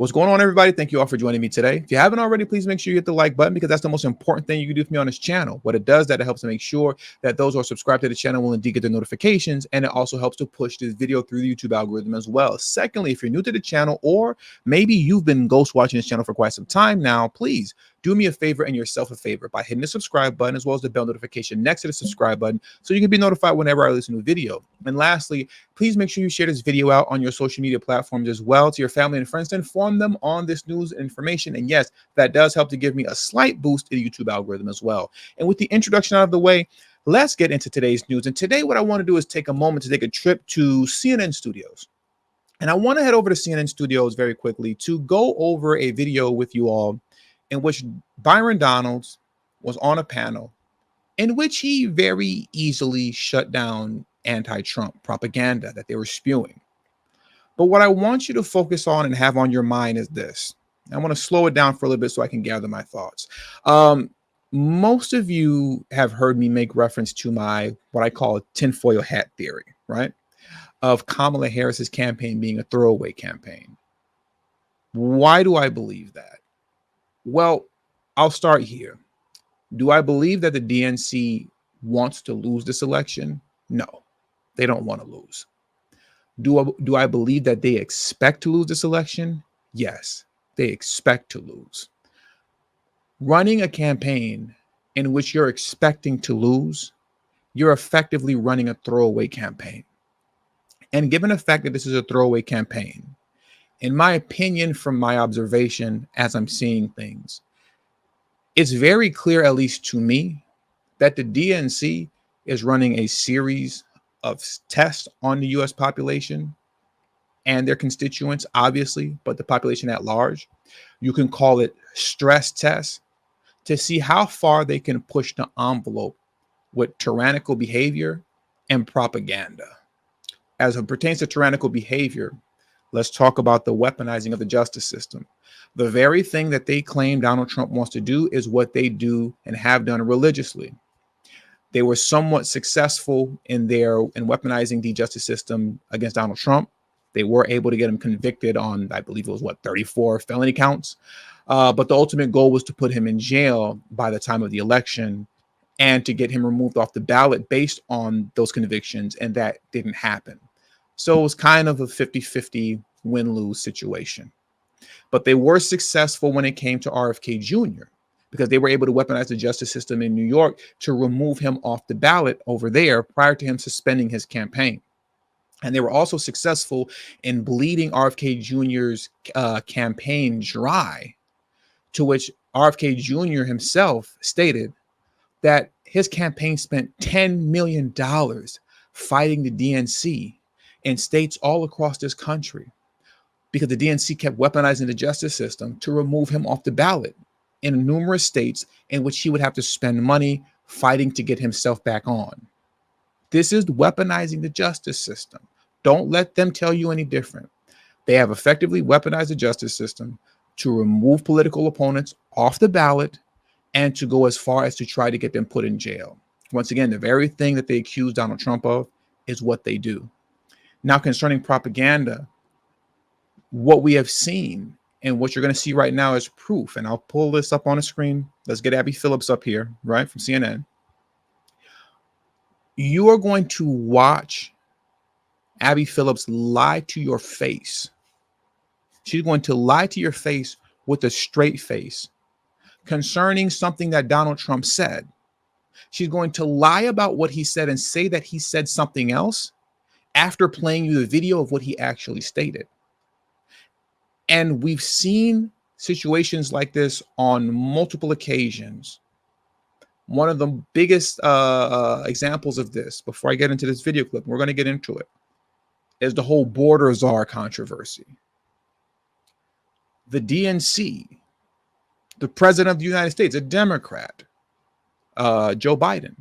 What's going on, everybody? Thank you all for joining me today. If you haven't already, please make sure you hit the like button because that's the most important thing you can do for me on this channel. What it does, that it helps to make sure that those who are subscribed to the channel will indeed get the notifications, and it also helps to push this video through the YouTube algorithm as well. Secondly, if you're new to the channel, or maybe you've been ghost watching this channel for quite some time now, please do me a favor and yourself a favor by hitting the subscribe button as well as the bell notification next to the subscribe button so you can be notified whenever I release a new video. And lastly, please make sure you share this video out on your social media platforms as well to your family and friends to inform them on this news and information. And yes, that does help to give me a slight boost in the YouTube algorithm as well. And with the introduction out of the way, let's get into today's news. And today what I want to do is take a moment to take a trip to CNN studios. And I want to head over to CNN studios very quickly to go over a video with you all in which Byron Donalds was on a panel in which he very easily shut down anti-Trump propaganda that they were spewing. But what I want you to focus on and have on your mind is this. I want to slow it down for a little bit so I can gather my thoughts. Most of you have heard me make reference to my, what I call a tinfoil hat theory, right? Of Kamala Harris's campaign being a throwaway campaign. Why do I believe that? Well, I'll start here. Do I believe that the DNC wants to lose this election? No, they don't want to lose. Do I believe that they expect to lose this election? Yes, they expect to lose. Running a campaign in which you're expecting to lose, you're effectively running a throwaway campaign. And given the fact that this is a throwaway campaign, in my opinion, from my observation as I'm seeing things, it's very clear, at least to me, that the DNC is running a series of tests on the US population and their constituents, obviously, but the population at large. You can call it stress tests to see how far they can push the envelope with tyrannical behavior and propaganda. As it pertains to tyrannical behavior, let's talk about the weaponizing of the justice system. The very thing that they claim Donald Trump wants to do is what they do and have done religiously. They were somewhat successful in weaponizing the justice system against Donald Trump. They were able to get him convicted on, I believe it was 34 felony counts. But the ultimate goal was to put him in jail by the time of the election and to get him removed off the ballot based on those convictions. And that didn't happen. So it was kind of a 50-50 win-lose situation. But they were successful when it came to RFK Jr. because they were able to weaponize the justice system in New York to remove him off the ballot over there prior to him suspending his campaign. And they were also successful in bleeding RFK Jr.'s campaign dry, to which RFK Jr. himself stated that his campaign spent $10 million fighting the DNC in states all across this country because the DNC kept weaponizing the justice system to remove him off the ballot in numerous states in which he would have to spend money fighting to get himself back on. This is weaponizing the justice system. Don't let them tell you any different. They have effectively weaponized the justice system to remove political opponents off the ballot and to go as far as to try to get them put in jail. Once again, the very thing that they accuse Donald Trump of is what they do. Now, concerning propaganda, what we have seen and what you're going to see right now is proof. And I'll pull this up on the screen. Let's get Abby Phillips up here, right, from CNN. You are going to watch Abby Phillips lie to your face. She's going to lie to your face with a straight face concerning something that Donald Trump said. She's going to lie about what he said and say that he said something else after playing you the video of what he actually stated. And we've seen situations like this on multiple occasions. One of the biggest examples of this, before I get into this video clip, we're going to get into it, is the whole border czar controversy. The DNC, the president of the United States, a Democrat, Joe Biden,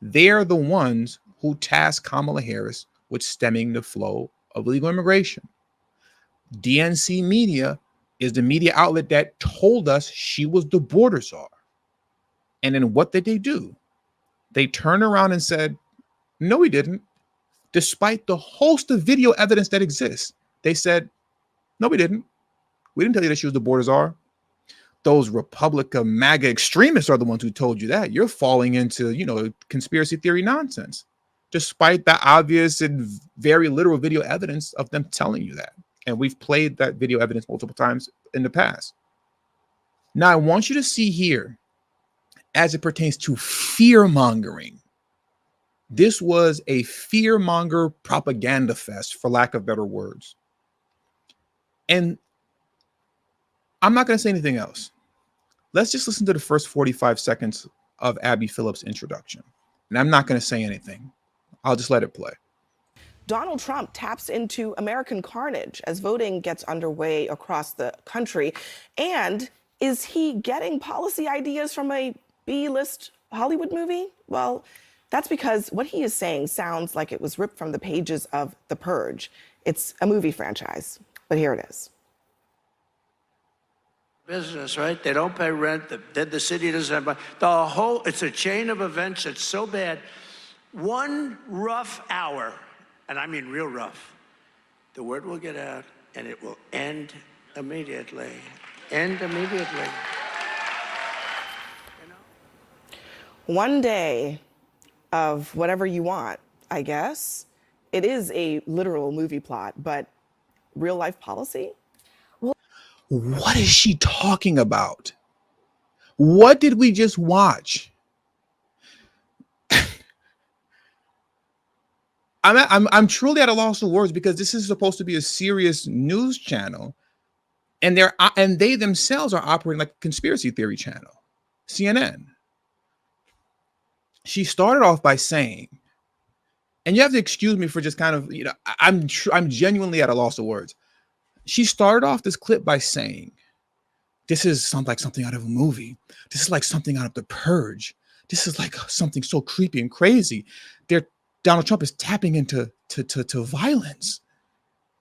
they're the ones who tasked Kamala Harris with stemming the flow of illegal immigration. DNC media is the media outlet that told us she was the border czar. And then what did they do? They turned around and said, no, we didn't. Despite the host of video evidence that exists, they said, no, we didn't. We didn't tell you that she was the border czar. Those Republica MAGA extremists are the ones who told you that. You're falling into, conspiracy theory nonsense, despite the obvious and very literal video evidence of them telling you that. And we've played that video evidence multiple times in the past. Now, I want you to see here, as it pertains to fear mongering. This was a fearmonger propaganda fest, for lack of better words. And I'm not going to say anything else. Let's just listen to the first 45 seconds of Abby Phillips' introduction. And I'm not going to say anything. I'll just let it play. Donald Trump taps into American carnage as voting gets underway across the country. And is he getting policy ideas from a B-list Hollywood movie? Well, that's because what he is saying sounds like it was ripped from the pages of The Purge. It's a movie franchise, but here it is. Business, right? They don't pay rent. The city doesn't have it's a chain of events that's so bad. One rough hour, and I mean real rough, the word will get out and it will end immediately. End immediately. One day of whatever you want, I guess. It is a literal movie plot, but real life policy? What is she talking about? What did we just watch? I'm truly at a loss of words, because this is supposed to be a serious news channel, and they themselves are operating like a conspiracy theory channel, CNN. She started off by saying, and you have to excuse me for just kind of, I'm genuinely at a loss of words. She started off this clip by saying, this is like something out of a movie. This is like something out of The Purge. This is like something so creepy and crazy. Donald Trump is tapping into violence.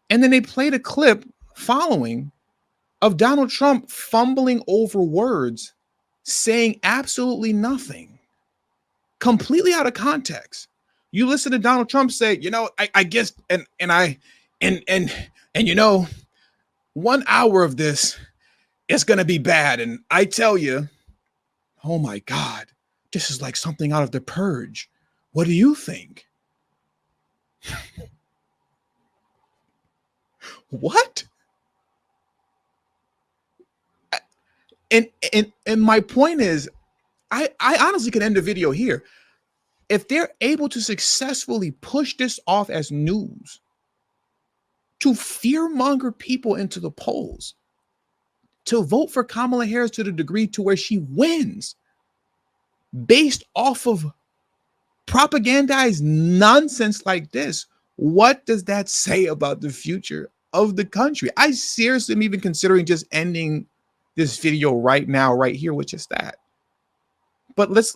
And then they played a clip following of Donald Trump fumbling over words, saying absolutely nothing, completely out of context. You listen to Donald Trump say, I guess, and 1 hour of this is going to be bad. And I tell you, oh my God, this is like something out of The Purge. What do you think? What? And my point is, I honestly could end the video here. If they're able to successfully push this off as news to fearmonger people into the polls, to vote for Kamala Harris to the degree to where she wins based off of propagandized nonsense like this, what does that say about the future of the country? I seriously am even considering just ending this video right now, right here, with just that. But let's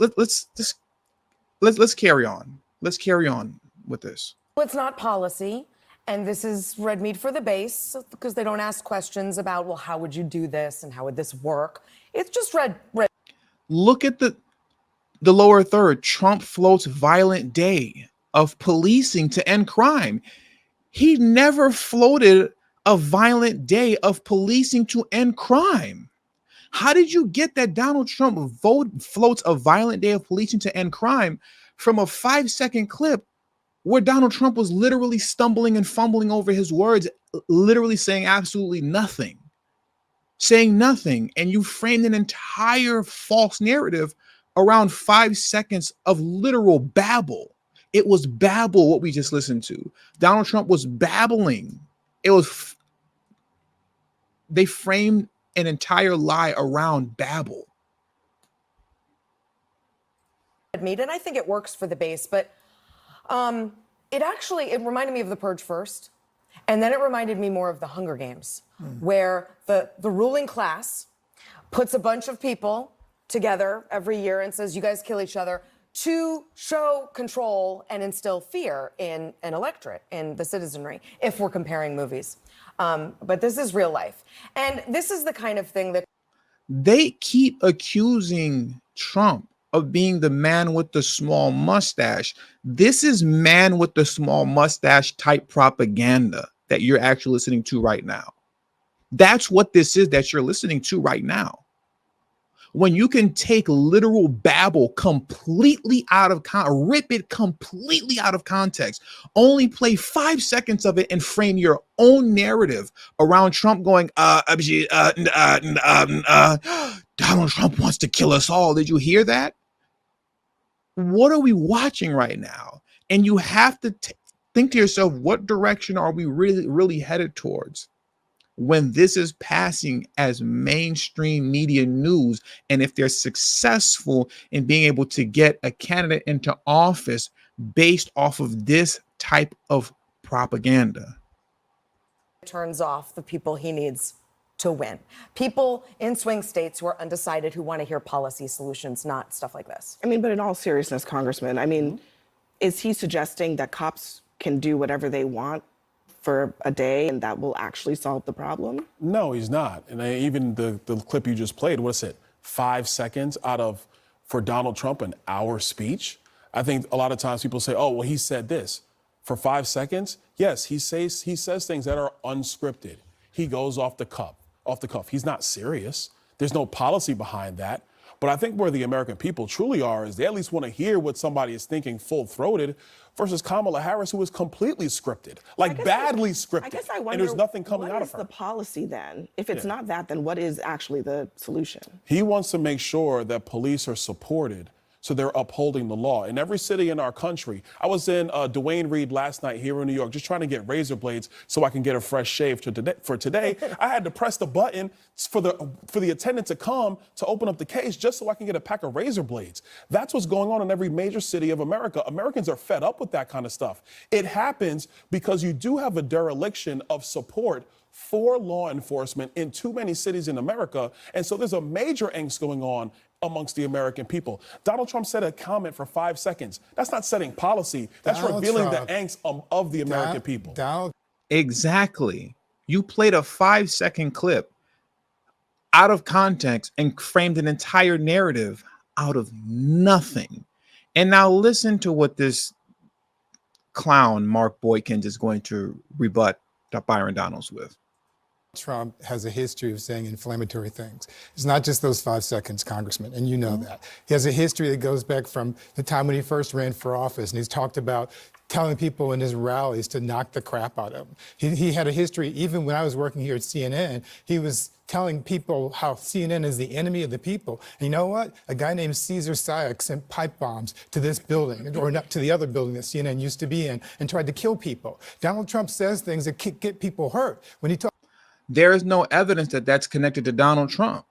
carry on. Let's carry on with this. Well, it's not policy, and this is red meat for the base, because they don't ask questions about, well, how would you do this and how would this work? It's just red. Look at the lower third. Trump floats violent day of policing to end crime. He never floated a violent day of policing to end crime. How did you get that Donald Trump floats a violent day of policing to end crime from a 5-second clip where Donald Trump was literally stumbling and fumbling over his words, literally saying absolutely nothing, and you framed an entire false narrative around 5 seconds of literal babble? It was babble what we just listened to. Donald Trump was babbling. They framed an entire lie around babble. And I think it works for the base, but it reminded me of The Purge first, and then it reminded me more of the Hunger Games, where the ruling class puts a bunch of people together every year and says, you guys kill each other, to show control and instill fear in an electorate, in the citizenry, if we're comparing movies. But this is real life. And this is the kind of thing that they keep accusing Trump of being the man with the small mustache. This is man with the small mustache type propaganda that you're actually listening to right now. That's what this is that you're listening to right now. When you can take literal babble completely out of rip it completely out of context, only play 5 seconds of it and frame your own narrative around Trump going, Donald Trump wants to kill us all. Did you hear that? What are we watching right now? And you have to think to yourself, what direction are we really headed towards when this is passing as mainstream media news? And if they're successful in being able to get a candidate into office based off of this type of propaganda, turns off the people he needs to win. People in swing states who are undecided, who want to hear policy solutions, not stuff like this. I mean, but in all seriousness, Congressman, I mean, is he suggesting that cops can do whatever they want for a day and that will actually solve the problem? No, he's not. And even the clip you just played, what's it, 5 seconds out of, for Donald Trump, an hour speech? I think a lot of times people say, oh, well, he said this. For 5 seconds, yes, he says things that are unscripted. He goes off the cuff. He's not serious. There's no policy behind that. But I think where the American people truly are is they at least want to hear what somebody is thinking full-throated versus Kamala Harris, who is completely scripted, like badly scripted. I guess I wonder, and there's nothing coming out of her. What is the policy then? If it's not that, then what is actually the solution? He wants to make sure that police are supported so they're upholding the law. In every city in our country, I was in Duane Reade last night here in New York, just trying to get razor blades so I can get a fresh shave for today. I had to press the button for the attendant to come to open up the case just so I can get a pack of razor blades. That's what's going on in every major city of America. Americans are fed up with that kind of stuff. It happens because you do have a dereliction of support for law enforcement in too many cities in America. And so there's a major angst going on amongst the American people. Donald Trump said a comment for 5 seconds. That's not setting policy. That's revealing the angst of the American people. Exactly. You played a 5-second clip out of context and framed an entire narrative out of nothing. And now listen to what this clown, Mark Boykins, is going to rebut Byron Donalds with. Trump has a history of saying inflammatory things. It's not just those 5 seconds, Congressman, and you know that. He has a history that goes back from the time when he first ran for office, and he's talked about telling people in his rallies to knock the crap out of him. He had a history, even when I was working here at CNN, he was telling people how CNN is the enemy of the people. And you know what? A guy named Caesar Sayak sent pipe bombs to this building, or not to the other building that CNN used to be in, and tried to kill people. Donald Trump says things that get people hurt. When he talks, there is no evidence that that's connected to Donald Trump.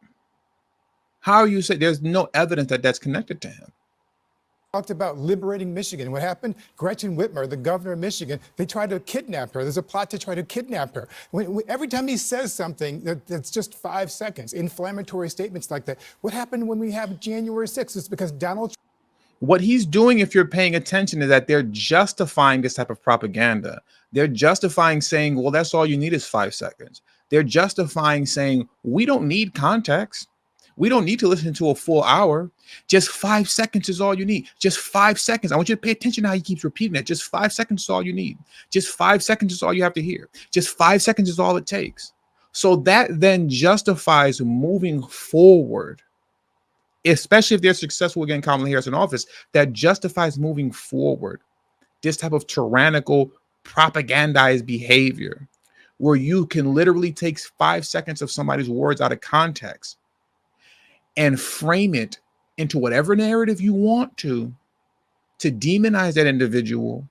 How are you saying there's no evidence that that's connected to him? Talked about liberating Michigan. What happened? Gretchen Whitmer, the governor of Michigan, they tried to kidnap her. There's a plot to try to kidnap her. Every time he says something that's just 5 seconds, inflammatory statements like that. What happened when we have January 6th? It's because Donald Trump. What he's doing, if you're paying attention, is that they're justifying this type of propaganda. They're justifying saying, well, that's all you need is 5 seconds. They're justifying saying, we don't need context. We don't need to listen to a full hour. Just 5 seconds is all you need. Just 5 seconds. I want you to pay attention to how he keeps repeating that. Just 5 seconds is all you need. Just 5 seconds is all you have to hear. Just 5 seconds is all it takes. So that then justifies moving forward, especially if they're successful getting Kamala Harris in office, that justifies moving forward this type of tyrannical, propagandized behavior where you can literally take 5 seconds of somebody's words out of context and frame it into whatever narrative you want to demonize that individual,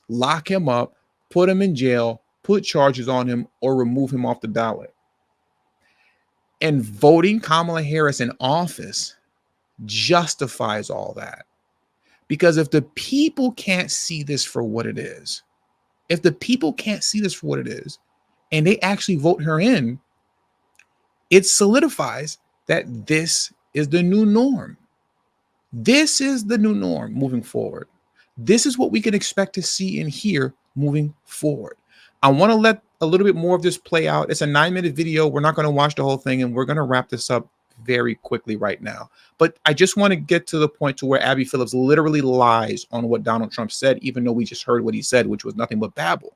lock him up, put him in jail, put charges on him, or remove him off the ballot. And voting Kamala Harris in office justifies all that. Because if the people can't see this for what it is, and they actually vote her in, it solidifies that this is the new norm. This is the new norm moving forward. This is what we can expect to see and hear moving forward. I want to let a little bit more of this play out. It's a 9-minute video. We're not going to watch the whole thing, and we're going to wrap this up very quickly right now. But I just want to get to the point to where Abby Phillips literally lies on what Donald Trump said, even though we just heard what he said, which was nothing but babble.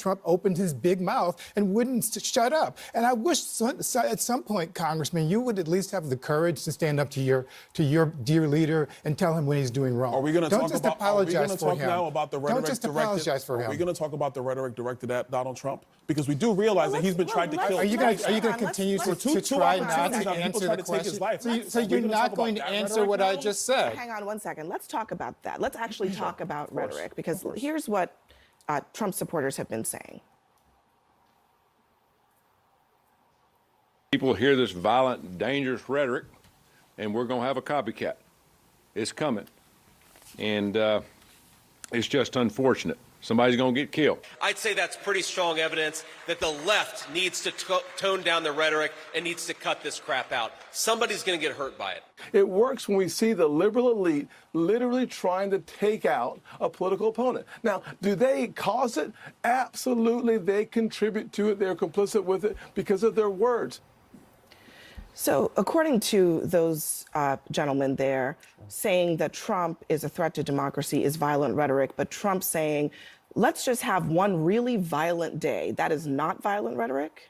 Trump opened his big mouth and wouldn't shut up. And I wish at some point, Congressman, you would at least have the courage to stand up to your dear leader and tell him when he's doing wrong. Are we going to Don't talk just about? Are we going apologize to for talk him. now about the rhetoric Don't just directed? apologize for him. Are we going to talk about the rhetoric directed at Donald Trump? Because we do realize that he's been trying to kill. Are you going to continue to try not to answer the question? So you're not going to answer what I just said. Hang on one second. Let's talk about that. Let's actually talk about rhetoric, because here's what Trump supporters have been saying. People hear this violent, dangerous rhetoric, and we're going to have a copycat. It's coming. And it's just unfortunate. Somebody's going to get killed. I'd say that's pretty strong evidence that the left needs to tone down the rhetoric and needs to cut this crap out. Somebody's going to get hurt by it. It works when we see the liberal elite literally trying to take out a political opponent. Now, do they cause it? Absolutely, they contribute to it. They're complicit with it because of their words. So according to those gentlemen there, saying that Trump is a threat to democracy is violent rhetoric, but Trump saying, let's just have one really violent day, that is not violent rhetoric?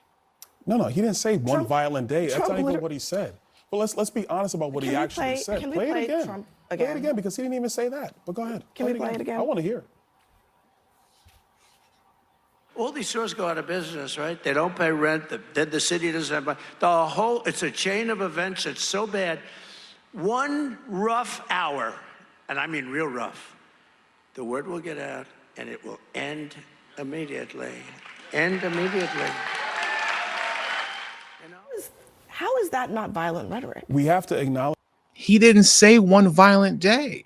No, he didn't say one violent day. That's not even Trump what he said. But let's be honest about what he actually said. Can we play play it again. Trump Play again? it again, because he didn't even say that. But go ahead. Can we play it again? I want to hear it. All these stores go out of business, right? They don't pay rent. The city doesn't have money. It's a chain of events that's so bad. One rough hour, and I mean real rough, the word will get out and it will end immediately. End immediately. How is that not violent rhetoric? We have to acknowledge. He didn't say one violent day.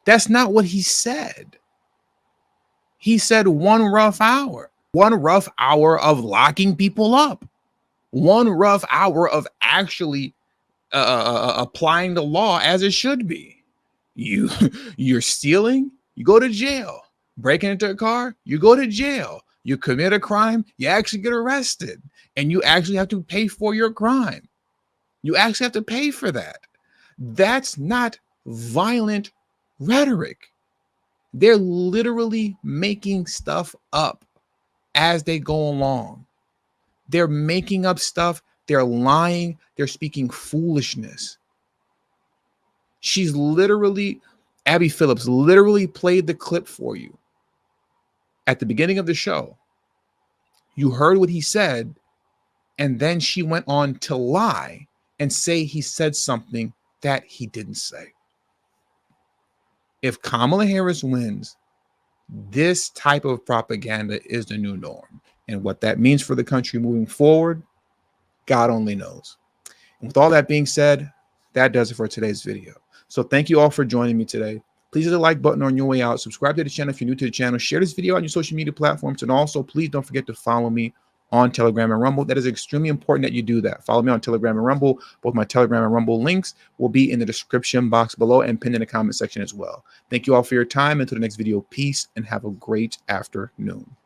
That's not what he said. He said one rough hour of locking people up, one rough hour of actually applying the law as it should be. You're stealing, you go to jail. Breaking into a car, you go to jail. You commit a crime, you actually get arrested, and you actually have to pay for your crime. You actually have to pay for that. That's not violent rhetoric. They're literally making stuff up as they go along. They're making up stuff. They're lying. They're speaking foolishness. Abby Phillips literally played the clip for you at the beginning of the show. You heard what he said, and then she went on to lie and say he said something that he didn't say. If Kamala Harris wins, this type of propaganda is the new norm. And what that means for the country moving forward, God only knows. And with all that being said, that does it for today's video. So thank you all for joining me today. Please hit the like button on your way out. Subscribe to the channel if you're new to the channel. Share this video on your social media platforms. And also, please don't forget to follow me on Telegram and Rumble. That is extremely important that you do that. Follow me on Telegram and Rumble. Both my Telegram and Rumble links will be in the description box below and pinned in the comment section as well. Thank you all for your time. Until the next video, peace and have a great afternoon.